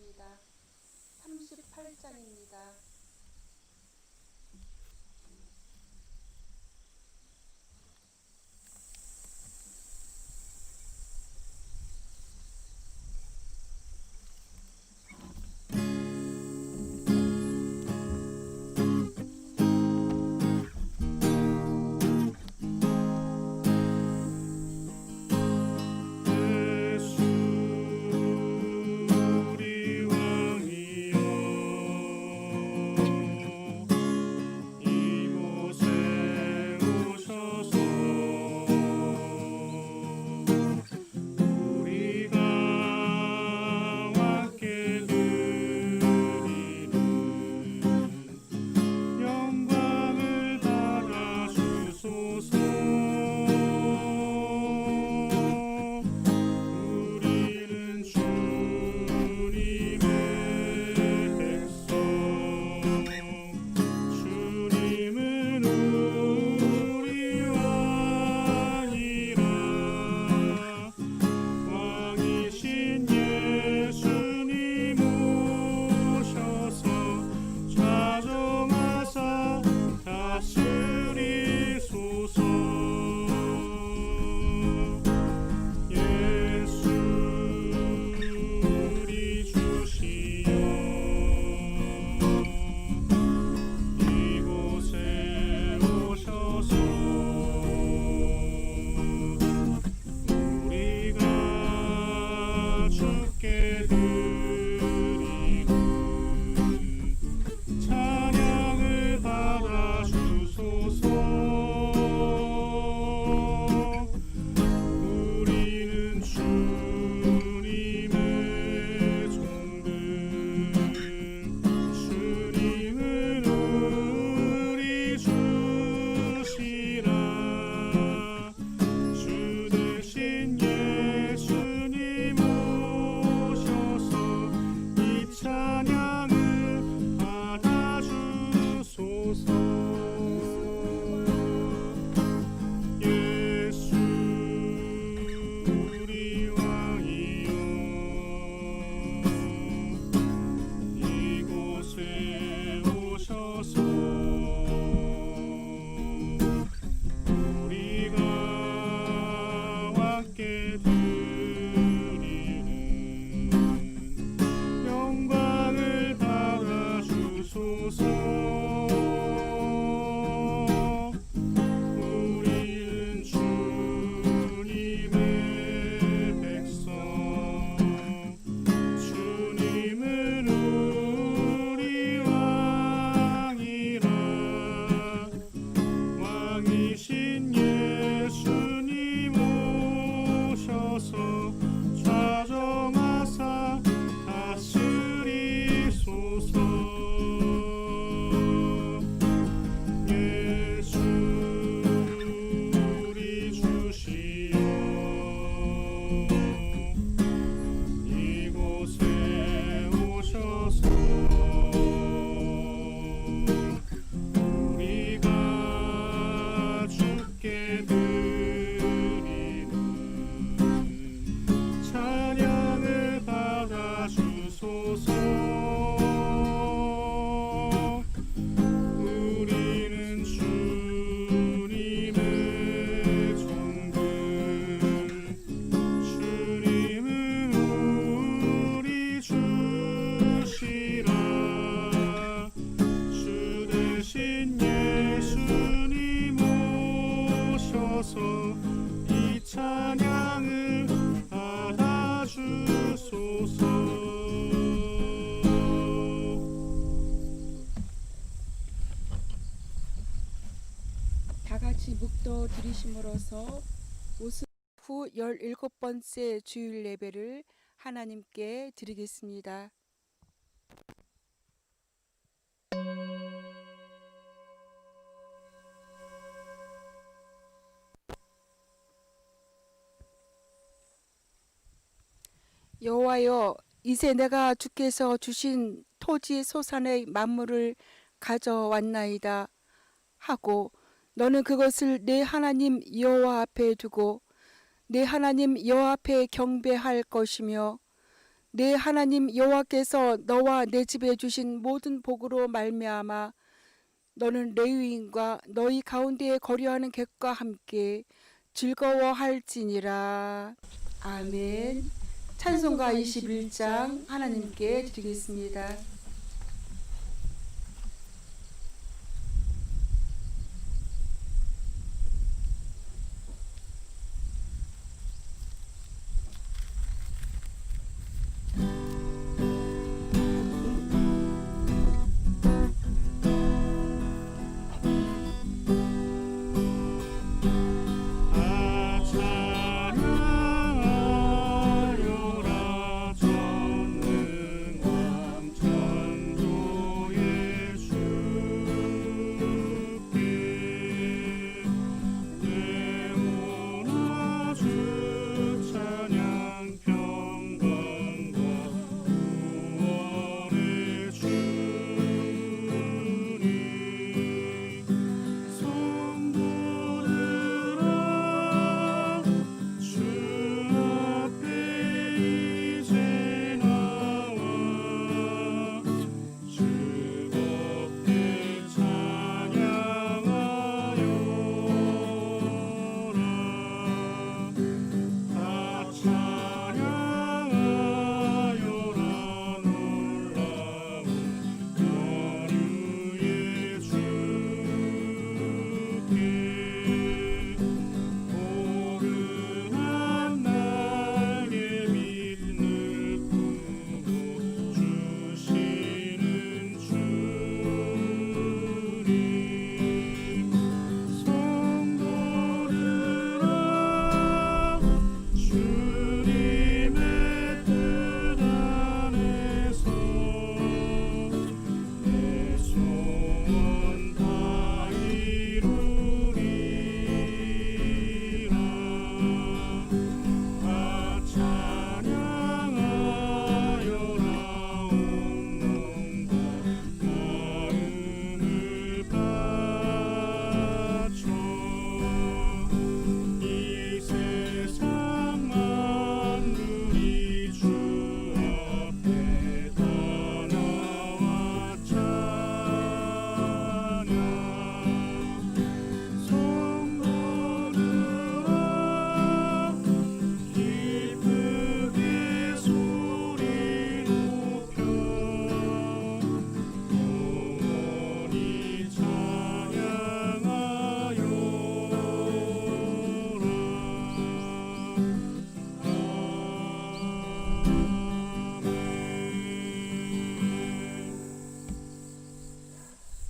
시간입니다. 38장입니다. 다같이 묵도 드리심으로써 후 17번째 주일 예배를 하나님께 드리겠습니다. 여호와여, 이제 내가 주께서 주신 토지 소산의 만물을 가져왔나이다 하고 너는 그것을 내 하나님 여호와 앞에 두고 내 하나님 여호와 앞에 경배할 것이며 내 하나님 여호와께서 너와 내 집에 주신 모든 복으로 말미암아 너는 레위인과 너희 가운데에 거류하는 객과 함께 즐거워할지니라. 아멘. 찬송가 21장 하나님께 드리겠습니다.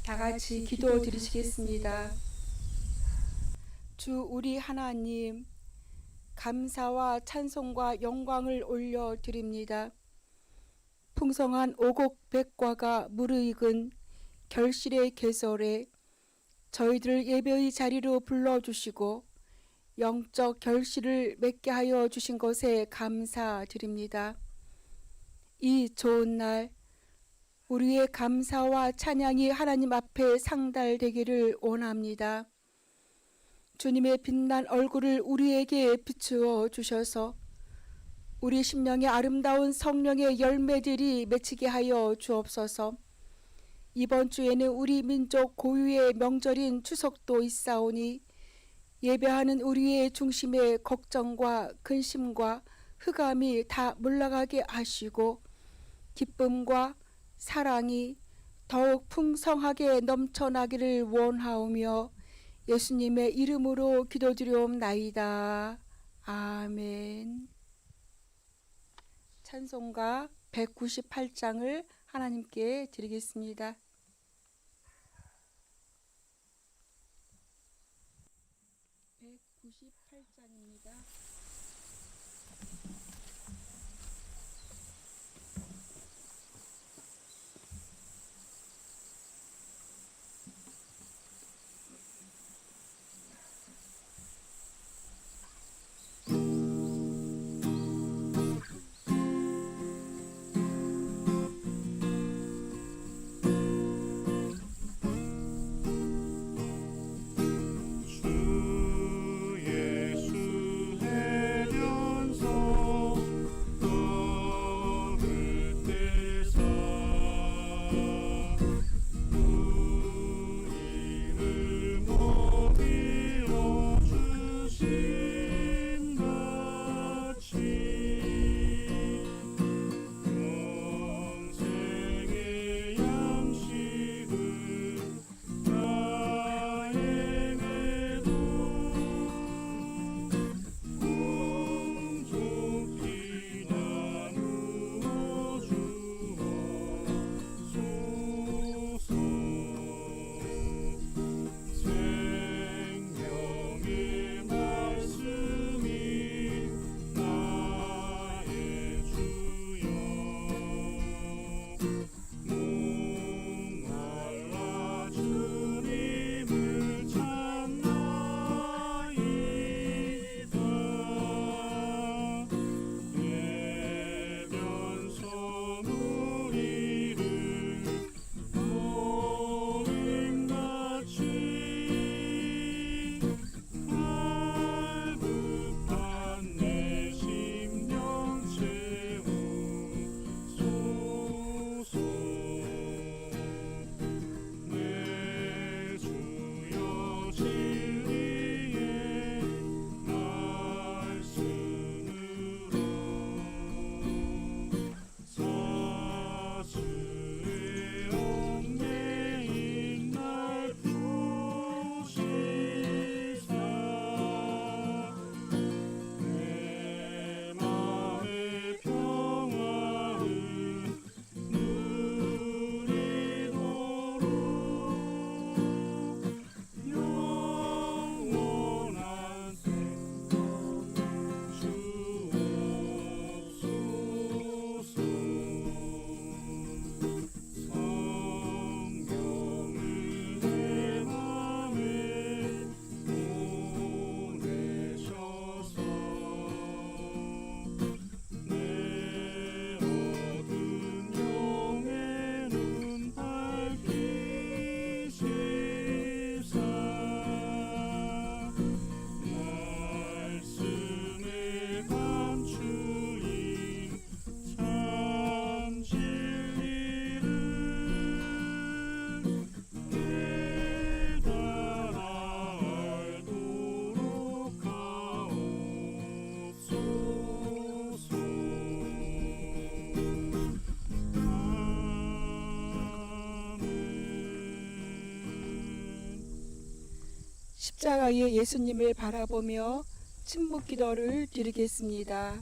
다 같이 기도 드리시겠습니다. 주 우리 하나님, 감사와 찬송과 영광을 올려 드립니다. 풍성한 오곡백과가 무르익은 결실의 계절에 저희들을 예배의 자리로 불러주시고 영적 결실을 맺게 하여 주신 것에 감사드립니다. 이 좋은 날 우리의 감사와 찬양이 하나님 앞에 상달되기를 원합니다. 주님의 빛난 얼굴을 우리에게 비추어 주셔서 우리 심령의 아름다운 성령의 열매들이 맺히게 하여 주옵소서. 이번 주에는 우리 민족 고유의 명절인 추석도 있사오니 예배하는 우리의 중심에 걱정과 근심과 흑암이 다 물러가게 하시고 기쁨과 사랑이 더욱 풍성하게 넘쳐나기를 원하오며 예수님의 이름으로 기도드리옵나이다. 아멘. 찬송가 198장을 하나님께 드리겠습니다. 198장입니다. 주 예수 주님을 찾나이다. 대변 소무리를 노인같이 갈급한 내 심령 채우소서. 내 주여 진리의 말씀으로 사슬의 얽매인 날 푸시사 내 마음의 평화를 누리도록 영원한 생명 주옵소서. 성경을 내 맘에 보내셔서 내 얻은 영의 눈 밝히시사 말씀에 감추인 참 진리를 깨달아 알도록 하옵소서. 아멘. 십자가의 예수님을 바라보며 침묵 기도를 드리겠습니다.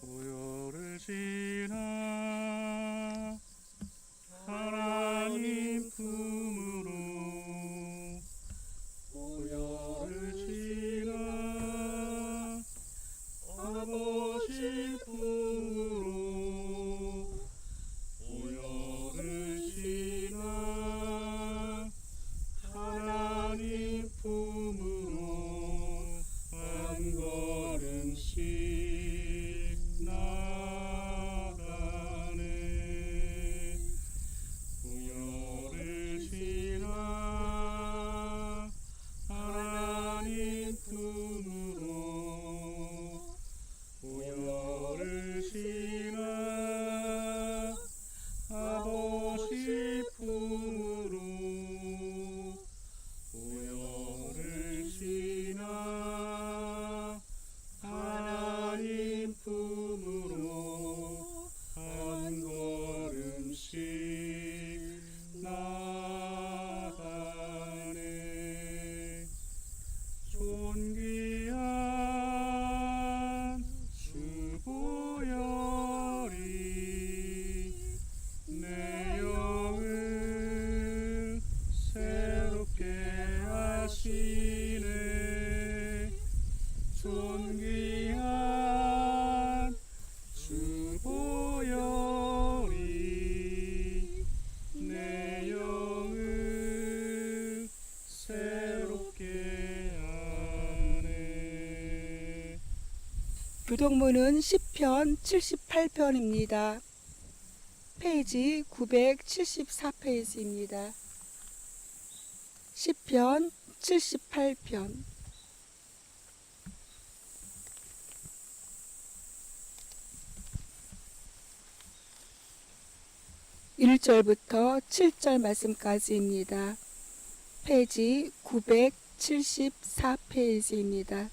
보혈을 지나 하나님 품으로 보혈을 지나 아버지 품으로 보혈을 지나 하나님 품으로 한 걸음씩 나가네. 보혈을 지나 하나님 품으로 교동문은 시편 78편입니다. 페이지 974페이지입니다. 시편 78편. 1절부터 7절 말씀까지입니다. 페이지 974페이지입니다.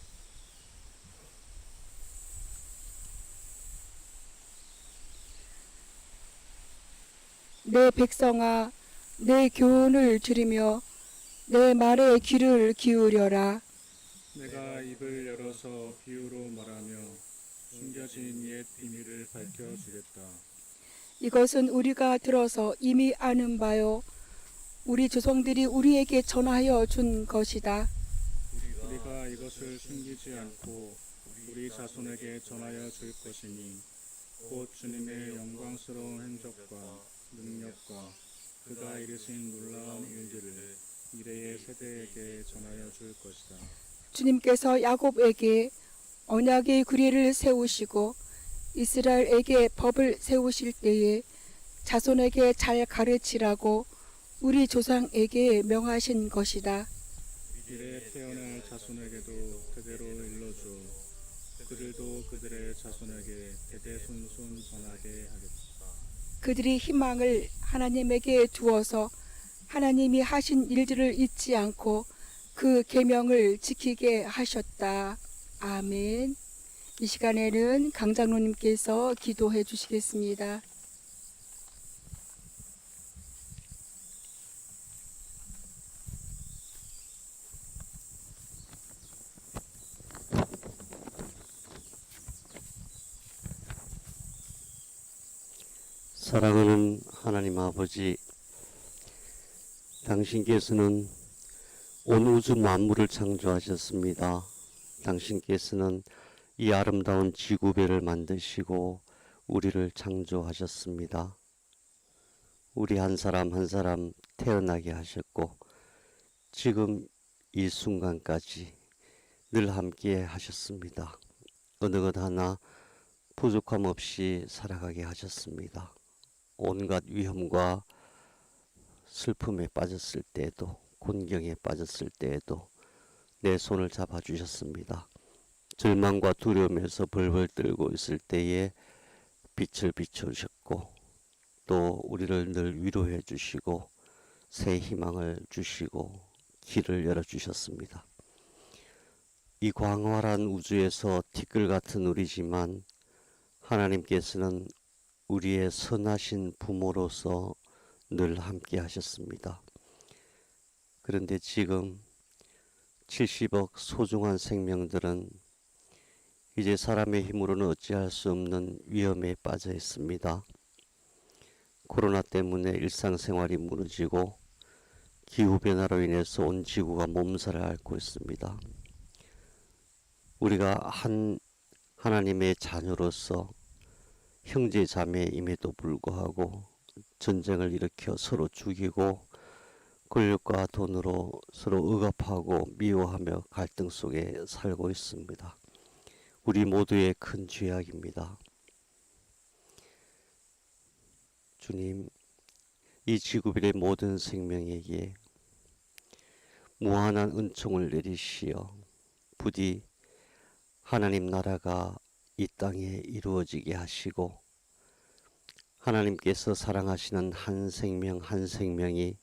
내 백성아, 내 교훈을 들으며 내 말에 귀를 기울여라. 내가 입을 열어서 비유로 말하며 숨겨진 옛 비밀을 밝혀주겠다. 이것은 우리가 들어서 이미 아는 바요, 우리 조상들이 우리에게 전하여 준 것이다. 우리가 이것을 숨기지 않고 우리 자손에게 전하여 줄 것이니 곧 주님의 영광스러운 행적과 능력과 그가 이루신 놀라운 일들을 미래의 세대에게 전하여 줄 것이다. 주님께서 야곱에게 언약의 규례를 세우시고 이스라엘에게 법을 세우실 때에 자손에게 잘 가르치라고 우리 조상에게 명하신 것이다. 미래에 태어날 자손에게도 대대로 일러줘. 그들도 그들의 자손에게 대대손손 전하게 하겠다. 그들이 희망을 하나님에게 두어서 하나님이 하신 일들을 잊지 않고 그 계명을 지키게 하셨다. 아멘. 이 시간에는 강장로님께서 기도해 주시겠습니다. 사랑하는 하나님 아버지, 당신께서는 온 우주 만물을 창조하셨습니다. 당신께서는 이 아름다운 지구배를 만드시고 우리를 창조하셨습니다. 우리 한 사람 한 사람 태어나게 하셨고 지금 이 순간까지 늘 함께 하셨습니다. 어느 것 하나 부족함 없이 살아가게 하셨습니다. 온갖 위험과 슬픔에 빠졌을 때에도, 곤경에 빠졌을 때에도 내 손을 잡아주셨습니다. 절망과 두려움에서 벌벌 떨고 있을 때에 빛을 비춰주셨고 또 우리를 늘 위로해 주시고 새 희망을 주시고 길을 열어주셨습니다. 이 광활한 우주에서 티끌 같은 우리지만 하나님께서는 우리의 선하신 부모로서 늘 함께 하셨습니다. 그런데 지금 70억 소중한 생명들은 이제 사람의 힘으로는 어찌할 수 없는 위험에 빠져 있습니다. 코로나 때문에 일상생활이 무너지고 기후변화로 인해서 온 지구가 몸살을 앓고 있습니다. 우리가 하나님의 자녀로서 형제 자매임에도 불구하고 전쟁을 일으켜 서로 죽이고 권력과 돈으로 서로 억압하고 미워하며 갈등 속에 살고 있습니다. 우리 모두의 큰 죄악입니다. 주님, 이 지구별의 모든 생명에게 무한한 은총을 내리시어 부디 하나님 나라가 이 땅에 이루어지게 하시고 하나님께서 사랑하시는 한 생명 한 생명이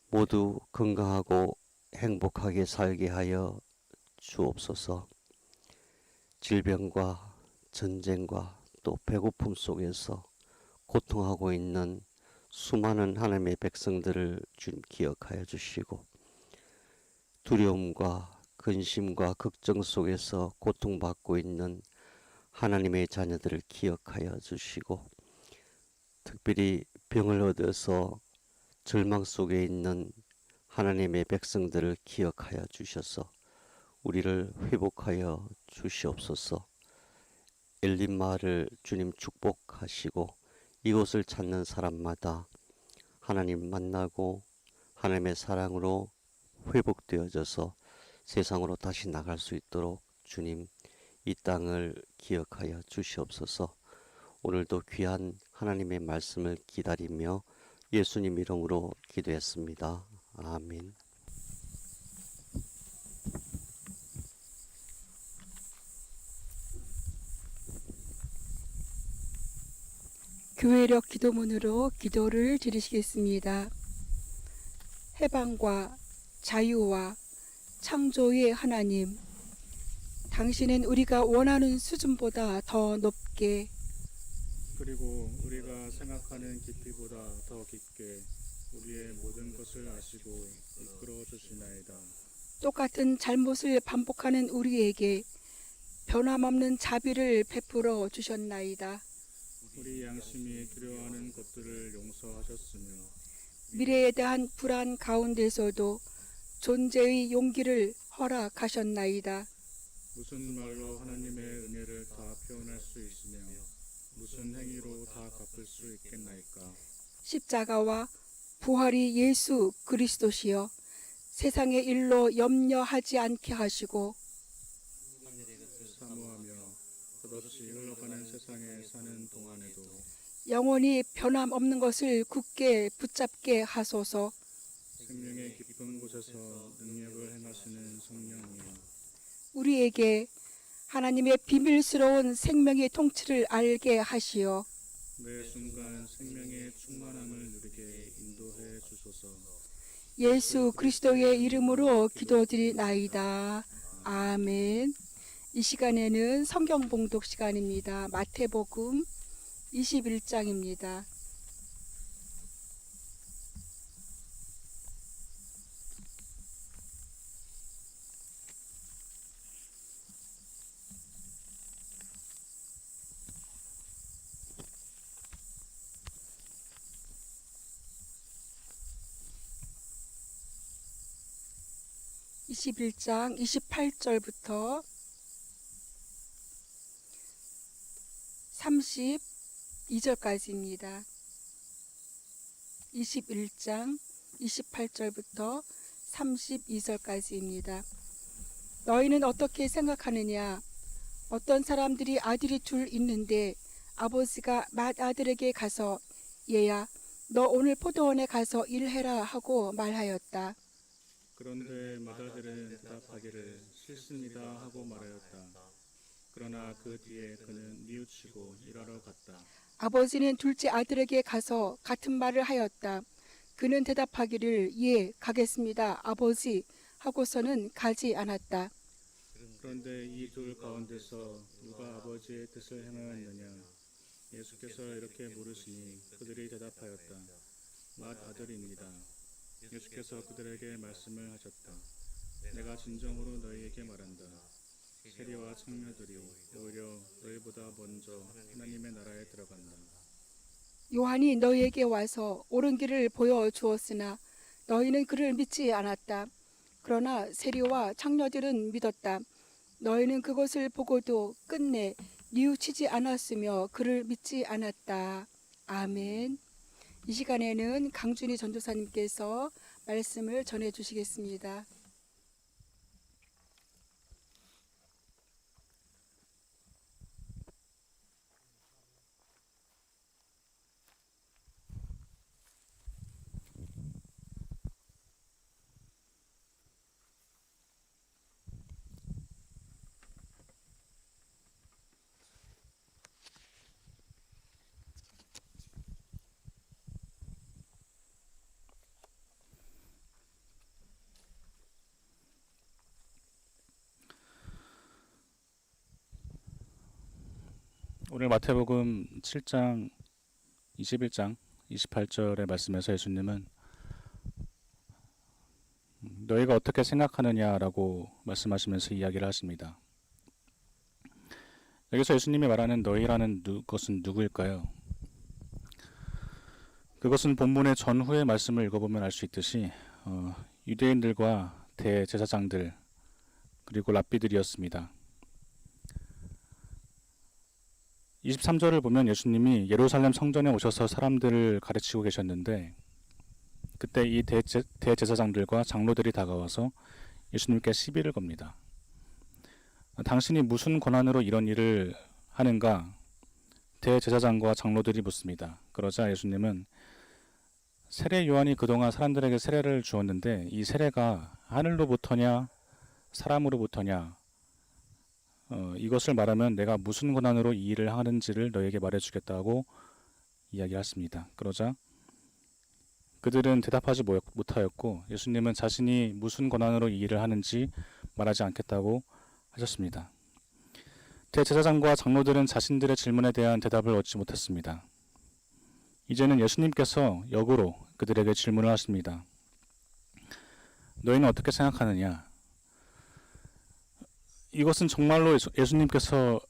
모두 건강하고 행복하게 살게 하여 주옵소서. 질병과 전쟁과 또 배고픔 속에서 고통하고 있는 수많은 하나님의 백성들을 주님 기억하여 주시고 두려움과 근심과 걱정 속에서 고통받고 있는 하나님의 자녀들을 기억하여 주시고 특별히 병을 얻어서 절망 속에 있는 하나님의 백성들을 기억하여 주셔서 우리를 회복하여 주시옵소서. 엘림 마을을 주님 축복하시고 이곳을 찾는 사람마다 하나님 만나고 하나님의 사랑으로 회복되어져서 세상으로 다시 나갈 수 있도록 주님 이 땅을 기억하여 주시옵소서. 오늘도 귀한 하나님의 말씀을 기다리며 예수님 이름으로 기도했습니다. 아멘. 교회력 기도문으로 기도를 드리시겠습니다. 해방과 자유와 창조의 하나님, 당신은 우리가 원하는 수준보다 더 높게, 그리고 우리가 생각하는 깊이보다 더 깊게 우리의 모든 것을 아시고 이끌어 주시나이다. 똑같은 잘못을 반복하는 우리에게 변함없는 자비를 베풀어 주셨나이다. 우리 양심이 두려워하는 것들을 용서하셨으며 미래에 대한 불안 가운데서도 존재의 용기를 허락하셨나이다. 무슨 말로 하나님의 은혜를 다 표현할 수 있으며 무슨 행위로 다 갚을 수 있겠나이까. 십자가와 부활이 예수 그리스도시여 세상의 일로 염려하지 않게 하시고 사모하며 끝없이 흘러가는 세상에 사는 동안에도 영원히 변함없는 것을 굳게 붙잡게 하소서. 생명의 깊은 곳에서 능력을 행하시는 성령이여 우리에게 하나님의 비밀스러운 생명의 통치를 알게 하시어 매 순간 생명의 충만함을 누리게 인도해 주소서. 예수 그리스도의 이름으로 기도드리나이다. 아멘. 이 시간에는 성경 봉독 시간입니다. 마태복음 21장입니다. (21장) 28절부터 32절까지입니다. 21장 28절부터 32절까지입니다. 너희는 어떻게 생각하느냐? 어떤 사람들이 아들이 둘 있는데 아버지가 맏아들에게 가서 얘야 너 오늘 포도원에 가서 일해라 하고 말하였다. 그런데 맏아들은 대답하기를 싫습니다 하고 말하였다. 그러나 그 뒤에 그는 뉘우치고 일하러 갔다. 아버지는 둘째 아들에게 가서 같은 말을 하였다. 그는 대답하기를 예 가겠습니다 아버지 하고서는 가지 않았다. 그런데 이 둘 가운데서 누가 아버지의 뜻을 행하였느냐? 예수께서 이렇게 물으시니 그들이 대답하였다. 맏아들입니다. 예수께서 그들에게 말씀을 하셨다. 내가 진정으로 너희에게 말한다. 세리와 창녀들이 오히려 너희보다 먼저 하나님의 나라에 들어간다. 요한이 너희에게 와서 옳은 길을 보여주었으나 너희는 그를 믿지 않았다. 그러나 세리와 창녀들은 믿었다. 너희는 그것을 보고도 끝내 뉘우치지 않았으며 그를 믿지 않았다. 아멘. 이 시간에는 강준희 전도사님께서 말씀을 전해 주시겠습니다. 오늘 마태복음 7장 21장 28절의 말씀에서 예수님은 너희가 어떻게 생각하느냐라고 말씀하시면서 이야기를 하십니다. 여기서 예수님이 말하는 너희라는 것은 누구일까요? 그것은 본문의 전후의 말씀을 읽어보면 알 수 있듯이 유대인들과 대제사장들 그리고 랍비들이었습니다. 23절을 보면 예수님이 예루살렘 성전에 오셔서 사람들을 가르치고 계셨는데 그때 이 대제사장들과 장로들이 다가와서 예수님께 시비를 겁니다. 당신이 무슨 권한으로 이런 일을 하는가? 대제사장과 장로들이 묻습니다. 그러자 예수님은 세례 요한이 그동안 사람들에게 세례를 주었는데 이 세례가 하늘로부터냐 사람으로부터냐, 이것을 말하면 내가 무슨 권한으로 이 일을 하는지를 너에게 말해주겠다고 이야기했습니다. 그러자 그들은 대답하지 못하였고 예수님은 자신이 무슨 권한으로 이 일을 하는지 말하지 않겠다고 하셨습니다. 대제사장과 장로들은 자신들의 질문에 대한 대답을 얻지 못했습니다. 이제는 예수님께서 역으로 그들에게 질문을 하십니다. 너희는 어떻게 생각하느냐? 이것은 정말로 예수님께서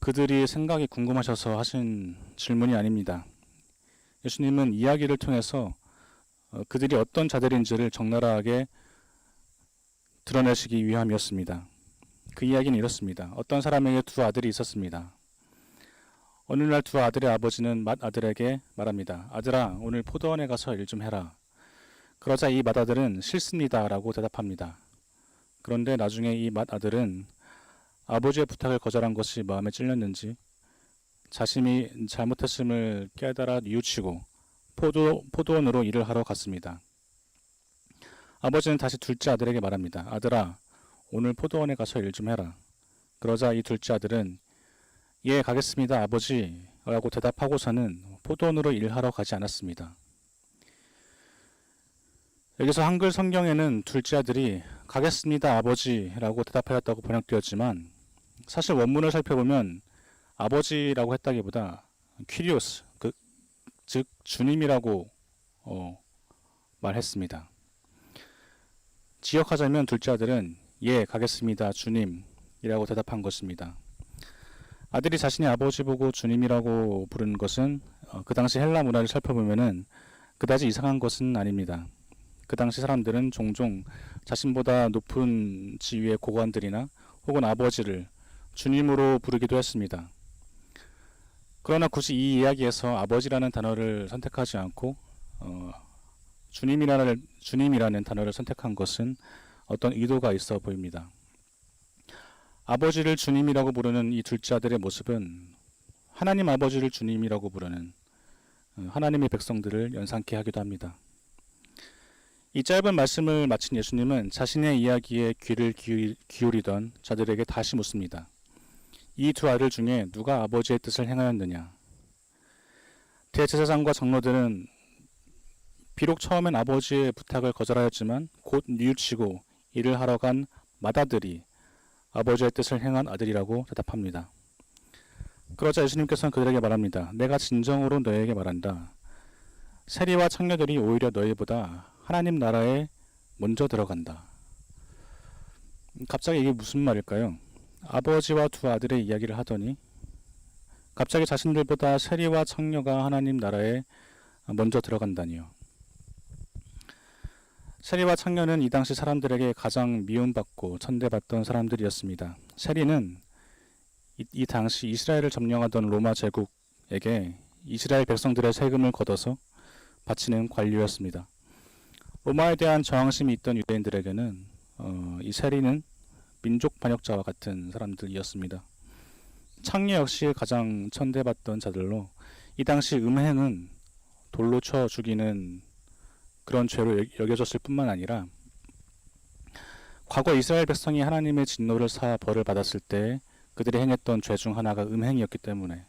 그들이 생각이 궁금하셔서 하신 질문이 아닙니다. 예수님은 이야기를 통해서 그들이 어떤 자들인지를 적나라하게 드러내시기 위함이었습니다. 그 이야기는 이렇습니다. 어떤 사람에게 두 아들이 있었습니다. 어느 날 두 아들의 아버지는 맏아들에게 말합니다. 아들아, 오늘 포도원에 가서 일 좀 해라. 그러자 이 맏아들은 싫습니다 라고 대답합니다. 그런데 나중에 이 맏아들은 아버지의 부탁을 거절한 것이 마음에 찔렸는지 자신이 잘못했음을 깨달아 뉘우치고 포도원으로 일을 하러 갔습니다. 아버지는 다시 둘째 아들에게 말합니다. 아들아, 오늘 포도원에 가서 일 좀 해라. 그러자 이 둘째 아들은 예, 가겠습니다, 아버지 라고 대답하고서는 포도원으로 일하러 가지 않았습니다. 여기서 한글 성경에는 둘째 아들이 가겠습니다, 아버지 라고 대답하였다고 번역되었지만 사실 원문을 살펴보면 아버지라고 했다기보다 퀴리오스, 즉 주님이라고 말했습니다. 지역하자면 둘째 아들은 예, 가겠습니다, 주님이라고 대답한 것입니다. 아들이 자신의 아버지 보고 주님이라고 부르는 것은 그 당시 헬라 문화를 살펴보면은 그다지 이상한 것은 아닙니다. 그 당시 사람들은 종종 자신보다 높은 지위의 고관들이나 혹은 아버지를 주님으로 부르기도 했습니다. 그러나 굳이 이 이야기에서 아버지라는 단어를 선택하지 않고 주님이라는 단어를 선택한 것은 어떤 의도가 있어 보입니다. 아버지를 주님이라고 부르는 이 둘째 아들의 모습은 하나님 아버지를 주님이라고 부르는 하나님의 백성들을 연상케 하기도 합니다. 이 짧은 말씀을 마친 예수님은 자신의 이야기에 귀를 기울이던 자들에게 다시 묻습니다. 이 두 아들 중에 누가 아버지의 뜻을 행하였느냐? 대제사장과 장로들은 비록 처음엔 아버지의 부탁을 거절하였지만 곧 뉘우치고 일을 하러 간 맏아들이 아버지의 뜻을 행한 아들이라고 대답합니다. 그러자 예수님께서는 그들에게 말합니다. 내가 진정으로 너희에게 말한다. 세리와 창녀들이 오히려 너희보다 하나님 나라에 먼저 들어간다. 갑자기 이게 무슨 말일까요? 아버지와 두 아들의 이야기를 하더니 갑자기 자신들보다 세리와 창녀가 하나님 나라에 먼저 들어간다니요. 세리와 창녀는 이 당시 사람들에게 가장 미움받고 천대받던 사람들이었습니다. 세리는 이 당시 이스라엘을 점령하던 로마 제국에게 이스라엘 백성들의 세금을 걷어서 바치는 관료였습니다. 로마에 대한 저항심이 있던 유대인들에게는 이 세리는 민족 반역자와 같은 사람들이었습니다. 창녀 역시 가장 천대받던 자들로 이 당시 음행은 돌로 쳐 죽이는 그런 죄로 여겨졌을 뿐만 아니라 과거 이스라엘 백성이 하나님의 진노를 사 벌을 받았을 때 그들이 행했던 죄 중 하나가 음행이었기 때문에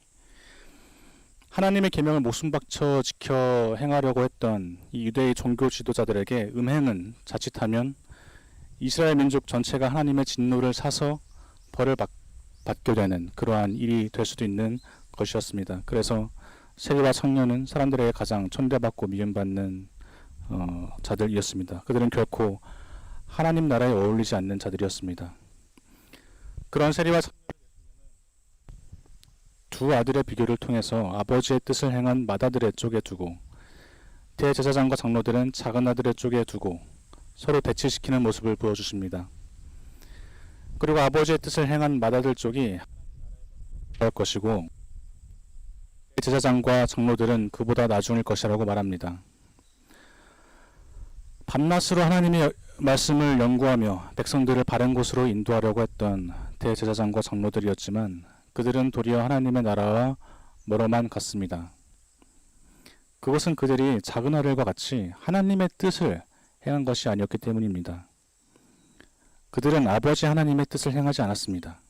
하나님의 계명을 목숨 바쳐 지켜 행하려고 했던 이 유대의 종교 지도자들에게 음행은 자칫하면 이스라엘 민족 전체가 하나님의 진노를 사서 벌을 받게 되는 그러한 일이 될 수도 있는 것이었습니다. 그래서 세리와 창녀는 사람들에게 가장 천대받고 미움받는 자들이었습니다. 그들은 결코 하나님 나라에 어울리지 않는 자들이었습니다. 그런 세리와 두 아들의 비교를 통해서 아버지의 뜻을 행한 맏아들의 쪽에 두고 대제사장과 장로들은 작은 아들의 쪽에 두고 서로 대치시키는 모습을 보여주십니다. 그리고 아버지의 뜻을 행한 맏아들 쪽이 할 것이고 제사장과 장로들은 그보다 나중일 것이라고 말합니다. 밤낮으로 하나님의 말씀을 연구하며 백성들을 바른 곳으로 인도하려고 했던 대제사장과 장로들이었지만 그들은 도리어 하나님의 나라와 멀어만 갔습니다. 그것은 그들이 작은 아들과 같이 하나님의 뜻을 행한 것이 아니었기 때문입니다. 그들은 아버지 하나님의 뜻을 행하지 않았습니다.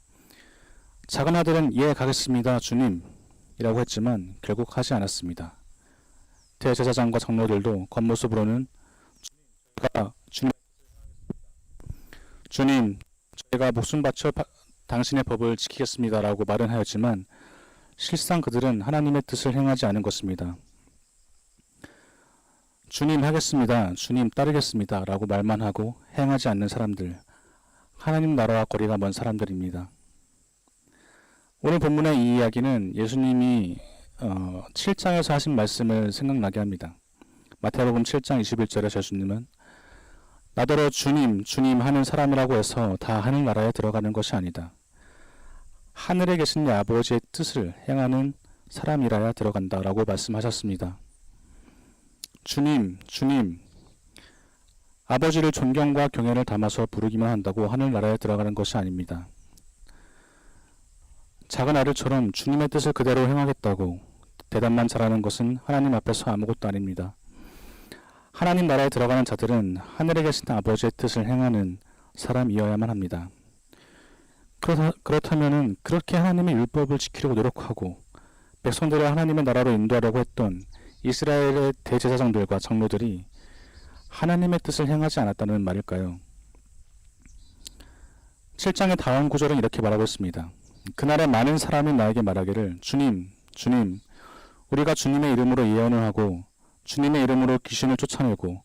작은 아들은 예 가겠습니다 주님 이라고 했지만 결국 하지 않았습니다. 대제사장과 장로들도 겉모습으로는 주님 저희가 목숨 바쳐 당신의 법을 지키겠습니다 라고 말은 하였지만 실상 그들은 하나님의 뜻을 행하지 않은 것입니다. 주님 하겠습니다. 주님 따르겠습니다 라고 말만 하고 행하지 않는 사람들, 하나님 나라와 거리가 먼 사람들입니다. 오늘 본문의 이 이야기는 예수님이 7장에서 하신 말씀을 생각나게 합니다. 마태복음 7장 21절에 예수님은 나더러 주님, 주님 하는 사람이라고 해서 다 하늘나라에 들어가는 것이 아니다. 하늘에 계신 내 아버지의 뜻을 행하는 사람이라야 들어간다라고 말씀하셨습니다. 주님, 주님, 아버지를 존경과 경외를 담아서 부르기만 한다고 하늘나라에 들어가는 것이 아닙니다. 작은 아들처럼 주님의 뜻을 그대로 행하겠다고 대답만 잘하는 것은 하나님 앞에서 아무것도 아닙니다. 하나님 나라에 들어가는 자들은 하늘에 계신 아버지의 뜻을 행하는 사람이어야만 합니다. 그렇다면 그렇게 하나님의 율법을 지키려고 노력하고 백성들을 하나님의 나라로 인도하려고 했던 이스라엘의 대제사장들과 장로들이 하나님의 뜻을 행하지 않았다는 말일까요? 7장의 다음 구절은 이렇게 말하고 있습니다. 그날에 많은 사람이 나에게 말하기를 주님, 주님, 우리가 주님의 이름으로 예언을 하고 주님의 이름으로 귀신을 쫓아내고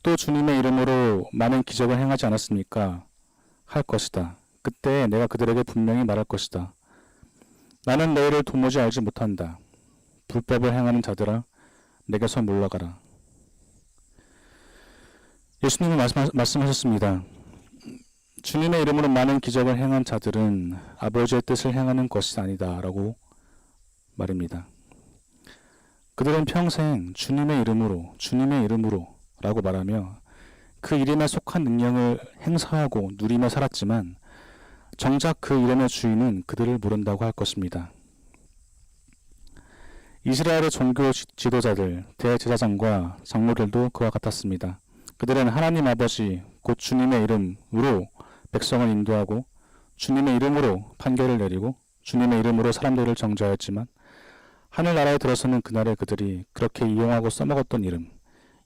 또 주님의 이름으로 많은 기적을 행하지 않았습니까? 할 것이다. 그때 내가 그들에게 분명히 말할 것이다. 나는 너희를 도무지 알지 못한다. 불법을 행하는 자들아, 내게서 물러가라. 예수님은 말씀하셨습니다. 주님의 이름으로 많은 기적을 행한 자들은 아버지의 뜻을 행하는 것이 아니다 라고 말입니다. 그들은 평생 주님의 이름으로 라고 말하며 그 이름에 속한 능력을 행사하고 누리며 살았지만 정작 그 이름의 주인은 그들을 모른다고 할 것입니다. 이스라엘의 종교 지도자들, 대제사장과 장로들도 그와 같았습니다. 그들은 하나님 아버지, 곧 주님의 이름으로 백성을 인도하고 주님의 이름으로 판결을 내리고 주님의 이름으로 사람들을 정죄하였지만 하늘나라에 들어서는 그날에 그들이 그렇게 이용하고 써먹었던 이름,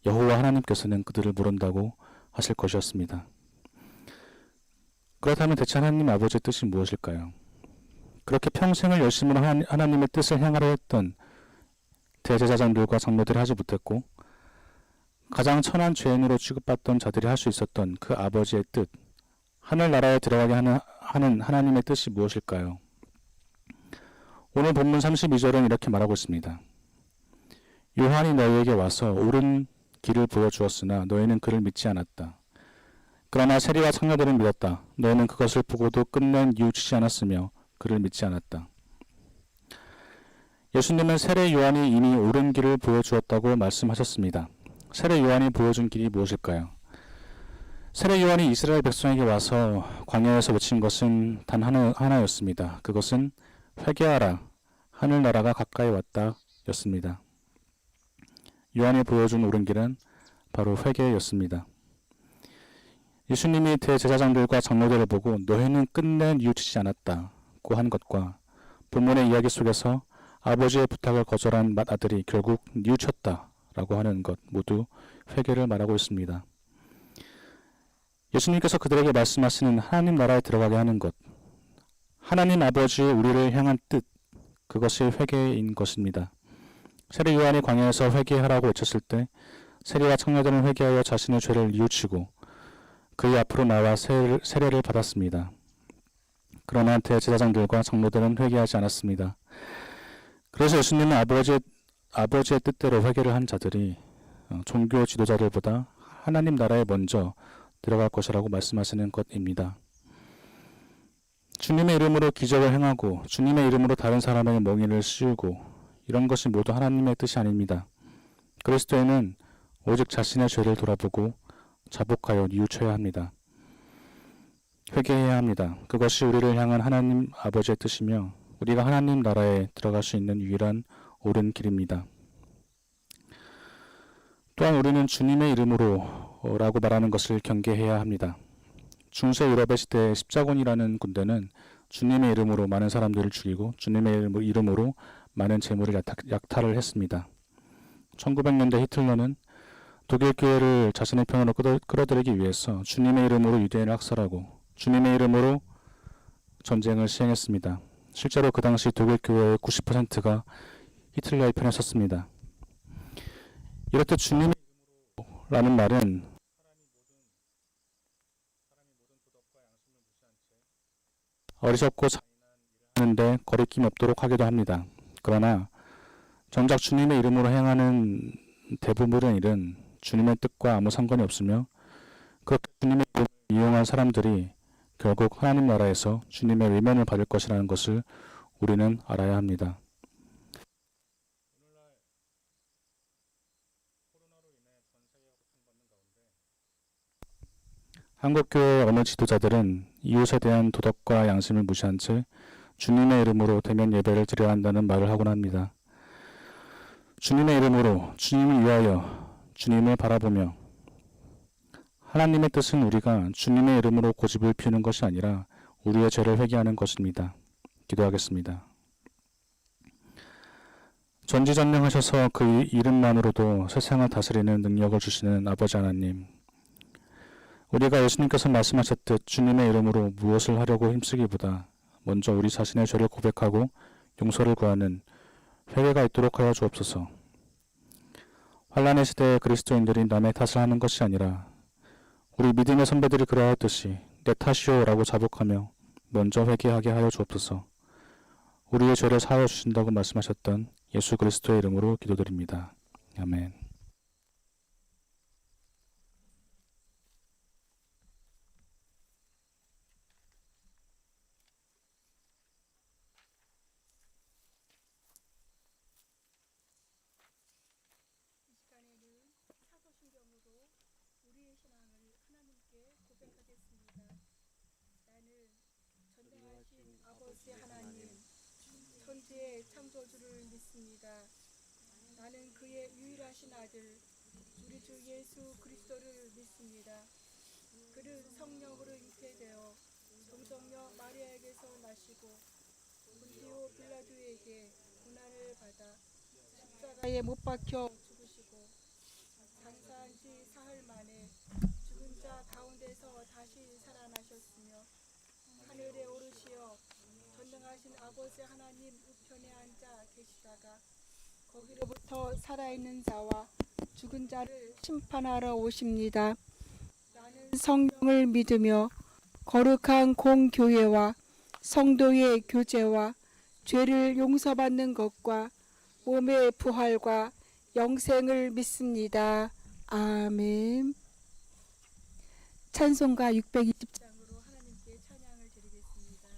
여호와 하나님께서는 그들을 모른다고 하실 것이었습니다. 그렇다면 대체 하나님 아버지의 뜻이 무엇일까요? 그렇게 평생을 열심히 하나님의 뜻을 행하려 했던 대제사장들과 장로들이 하지 못했고 가장 천한 죄인으로 취급받던 자들이 할 수 있었던 그 아버지의 뜻, 하늘나라에 들어가게 하는 하나님의 뜻이 무엇일까요? 오늘 본문 32절은 이렇게 말하고 있습니다. 요한이 너희에게 와서 옳은 길을 보여주었으나 너희는 그를 믿지 않았다. 그러나 세리와 창녀들은 믿었다. 너희는 그것을 보고도 끝내 뉘우치지 않았으며 그를 믿지 않았다. 예수님은 세례 요한이 이미 옳은 길을 보여주었다고 말씀하셨습니다. 세례 요한이 보여준 길이 무엇일까요? 세례 요한이 이스라엘 백성에게 와서 광야에서 외친 것은 단 하나였습니다. 그것은 회개하라, 하늘나라가 가까이 왔다 였습니다. 요한이 보여준 옳은 길은 바로 회개였습니다. 예수님이 대제사장들과 장로들을 보고 너희는 끝내 뉘우치지 않았다고 한 것과 본문의 이야기 속에서 아버지의 부탁을 거절한 맏아들이 결국 뉘우쳤다라고 하는 것 모두 회개를 말하고 있습니다. 예수님께서 그들에게 말씀하시는 하나님 나라에 들어가게 하는 것, 하나님 아버지의 우리를 향한 뜻, 그것이 회개인 것입니다. 세례 요한이 광야에서 회개하라고 외쳤을 때 세리와 청년들은 회개하여 자신의 죄를 뉘우치고 그의 앞으로 나와 세례를 받았습니다. 그러나 대제사장들과 장로들은 회개하지 않았습니다. 그래서 예수님은 아버지의 뜻대로 회개를 한 자들이 종교 지도자들보다 하나님 나라에 먼저 들어갈 것이라고 말씀하시는 것입니다. 주님의 이름으로 기적을 행하고 주님의 이름으로 다른 사람에게 멍에를 씌우고 이런 것이 모두 하나님의 뜻이 아닙니다. 그리스도인은 오직 자신의 죄를 돌아보고 자복하여 뉘우쳐야 합니다. 회개해야 합니다. 그것이 우리를 향한 하나님 아버지의 뜻이며 우리가 하나님 나라에 들어갈 수 있는 유일한 옳은 길입니다. 또한 우리는 주님의 이름으로 라고 말하는 것을 경계해야 합니다. 중세 유럽의 시대에 십자군이라는 군대는 주님의 이름으로 많은 사람들을 죽이고 주님의 이름으로 많은 재물을 약탈을 했습니다. 1900년대 히틀러는 독일 교회를 자신의 편으로 끌어들이기 위해서 주님의 이름으로 유대인을 학살하고 주님의 이름으로 전쟁을 시행했습니다. 실제로 그 당시 독일 교회의 90%가 히틀러의 편에 섰습니다. 이렇듯 주님의 이름으로라는 말은 어리석고 잔인하는데 거리낌이 없도록 하기도 합니다. 그러나 정작 주님의 이름으로 행하는 대부분의 일은 주님의 뜻과 아무 상관이 없으며 그렇게 주님의 이름을 이용한 사람들이 결국 하나님 나라에서 주님의 외면을 받을 것이라는 것을 우리는 알아야 합니다. 한국교회의 어느 지도자들은 이웃에 대한 도덕과 양심을 무시한 채 주님의 이름으로 대면 예배를 드려야 한다는 말을 하곤 합니다. 주님의 이름으로 주님을 위하여 주님을 바라보며 하나님의 뜻은 우리가 주님의 이름으로 고집을 피우는 것이 아니라 우리의 죄를 회개하는 것입니다. 기도하겠습니다. 전지전능하셔서 그 이름만으로도 세상을 다스리는 능력을 주시는 아버지 하나님, 우리가 예수님께서 말씀하셨듯 주님의 이름으로 무엇을 하려고 힘쓰기보다 먼저 우리 자신의 죄를 고백하고 용서를 구하는 회개가 있도록 하여 주옵소서. 환란의 시대에 그리스도인들이 남의 탓을 하는 것이 아니라 우리 믿음의 선배들이 그러하였듯이 내 탓이요 라고 자복하며 먼저 회개하게 하여 주옵소서. 우리의 죄를 사하여 주신다고 말씀하셨던 예수 그리스도의 이름으로 기도드립니다. 아멘. 이 시간에는 사도신경으로 우리의 신앙을 하나님께 고백하겠습니다. 나는 전능하신 아버지 하나님, 천지의 창조주를 믿습니다. 나는 그의 유일하신 아들, 우리 주 예수 그리스도를 믿습니다. 그는 성령으로 잉태되어 동정녀 마리아에게서 나시고 본디오 빌라도에게 고난을 받아 십자가에 못 박혀 죽으시고 장사한 지 사흘 만에 죽은 자 가운데서 다시 살아나셨으며 하늘에 오르시어 전능하신 아버지 하나님 우편에 앉아 계시다가 거기로부터 살아있는 자와 죽은 자를 심판하러 오십니다. 나는 성령을 믿으며 거룩한 공교회와 성도의 교제와 죄를 용서받는 것과 몸의 부활과 영생을 믿습니다. 아멘. 찬송가 620장으로 하나님께 찬양을 드리겠습니다.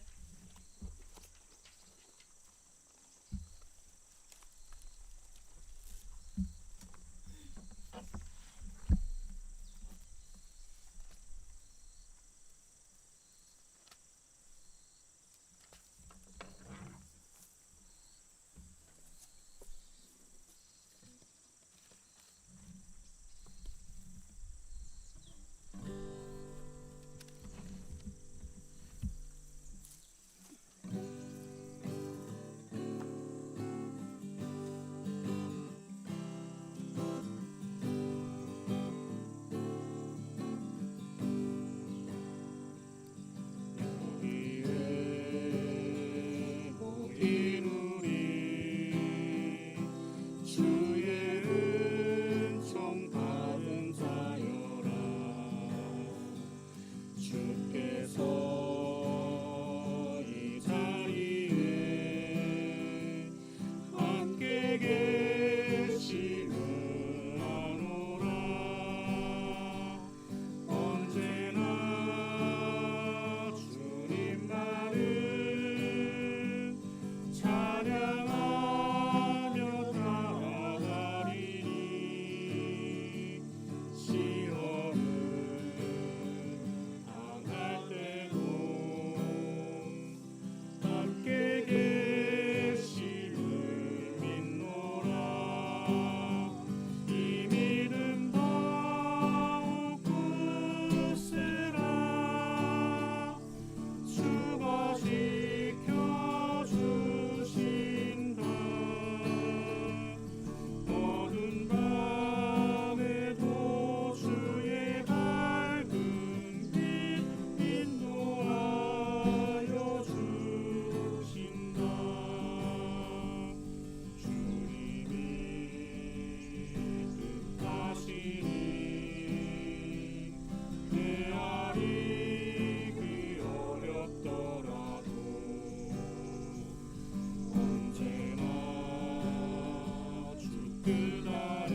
그날에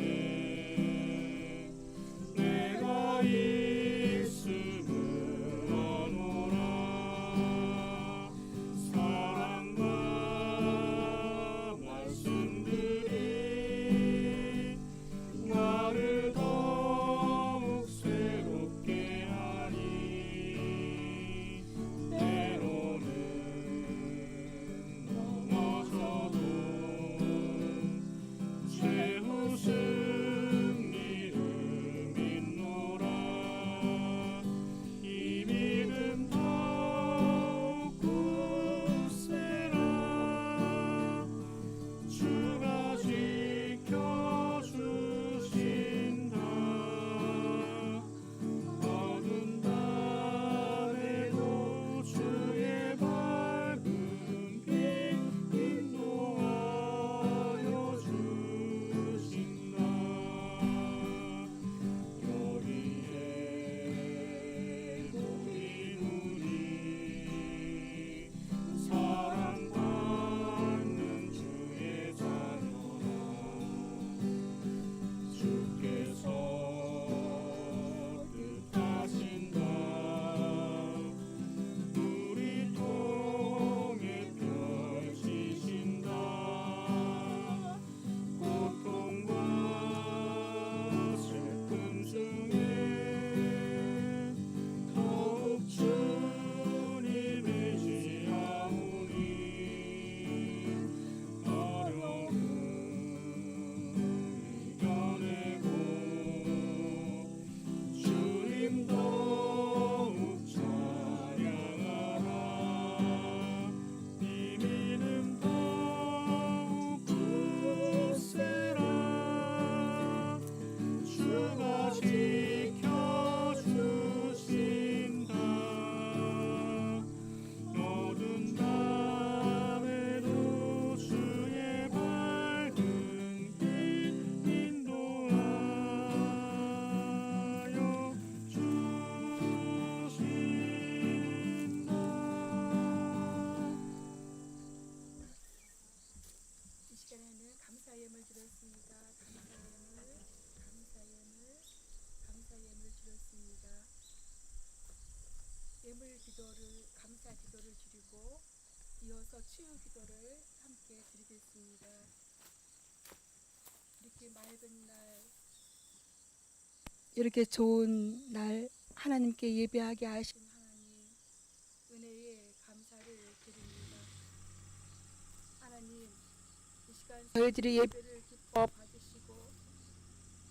내가 있음을 아노라. 사랑과 말씀들이 나를 더욱 새롭게 하니 때로는 넘어져도 최후 승리를 믿노라. 이 믿음 더욱 굳세라. 주가 지켜주신다. 어두운 밤에도 주의 밝은 빛 인도하여 주신다. 여기에 모인 우리 사랑받는 주의 자녀라. 주께서 뜻하신다. 우리 통해 펼치신다. 고통과 슬픔 중에 더욱 주님을 의지하오니 어려움 이겨내고 주님 더욱 찬양하라. 이 믿음 더욱 굳세라. 주가 지켜주신다. 모든 밤에도 주의 밝은 빛 인도하여 주신다. 이 시간에는 감사 예물 드렸습니다. 감사 예물 드렸습니다. 예물 기도를, 감사 기도를 드리고 이어서 치유 기도를 함께 드리겠습니다. 이렇게 맑은 날, 이렇게 좋은 날 하나님께 예배하게 하신 하나님 은혜에 감사를 드립니다. 하나님, 이 시간 저희들의 예배를 기뻐 받으시고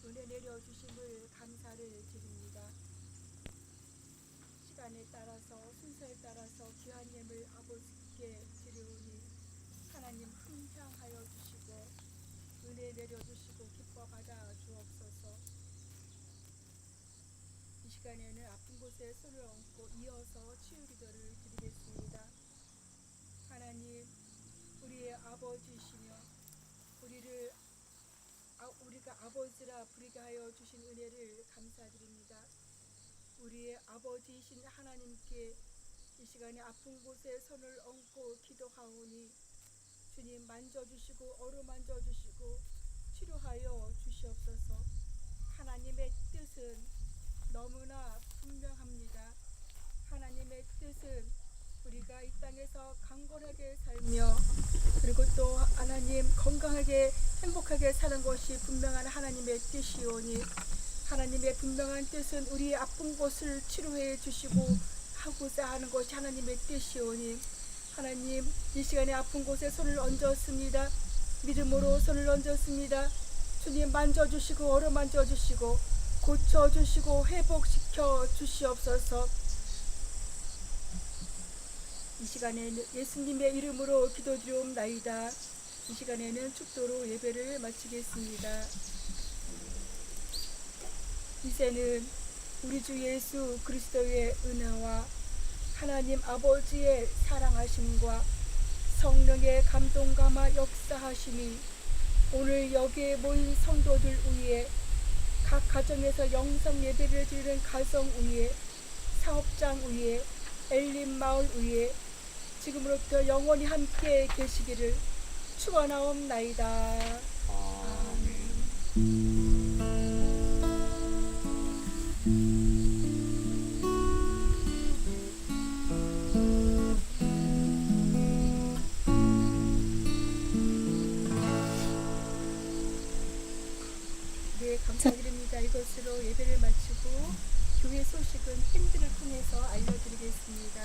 은혜 내려주심을 감사를 드립니다. 시간에 따라서 순서에 따라서 귀한 예물 아버지께 드리오니 하나님 함께하여 주시고 은혜 내려주시고 기뻐 받아 주옵소서. 이 시간에는 아픈 곳에 손을 얹고 이어서 치유 기도를 드리겠습니다. 하나님, 우리의 아버지시며 우리가 아버지라 부르게 하여 주신 은혜를 감사드립니다. 우리의 아버지이신 하나님께 이 시간에 아픈 곳에 손을 얹고 기도하오니 주님 만져주시고 어루만져주시고 치료하여 주시옵소서. 하나님의 뜻은 너무나 분명합니다. 하나님의 뜻은 우리가 이 땅에서 강건하게 살며 그리고 또 하나님 건강하게 행복하게 사는 것이 분명한 하나님의 뜻이오니 하나님의 분명한 뜻은 우리의 아픈 곳을 치료해 주시고 하고자 하는 것이 하나님의 뜻이오니 하나님 이 시간에 아픈 곳에 손을 얹었습니다. 믿음으로 손을 얹었습니다. 주님 만져주시고 어루만져주시고 고쳐주시고 회복시켜 주시옵소서. 이 시간에는 예수님의 이름으로 기도드리옵나이다. 이 시간에는 축도로 예배를 마치겠습니다. 이제는 우리 주 예수 그리스도의 은혜와 하나님 아버지의 사랑하심과 성령의 감동감화 역사하심이 오늘 여기에 모인 성도들 위에 각 가정에서 영성 예배를 드리는 가정 위에 사업장 위에 엘림 마을 위에 지금으로부터 영원히 함께 계시기를 축원하옵나이다. 아멘. 네, 감사드립니다. 이것으로 예배를 마치고 교회 소식은 팬들을 통해서 알려드리겠습니다.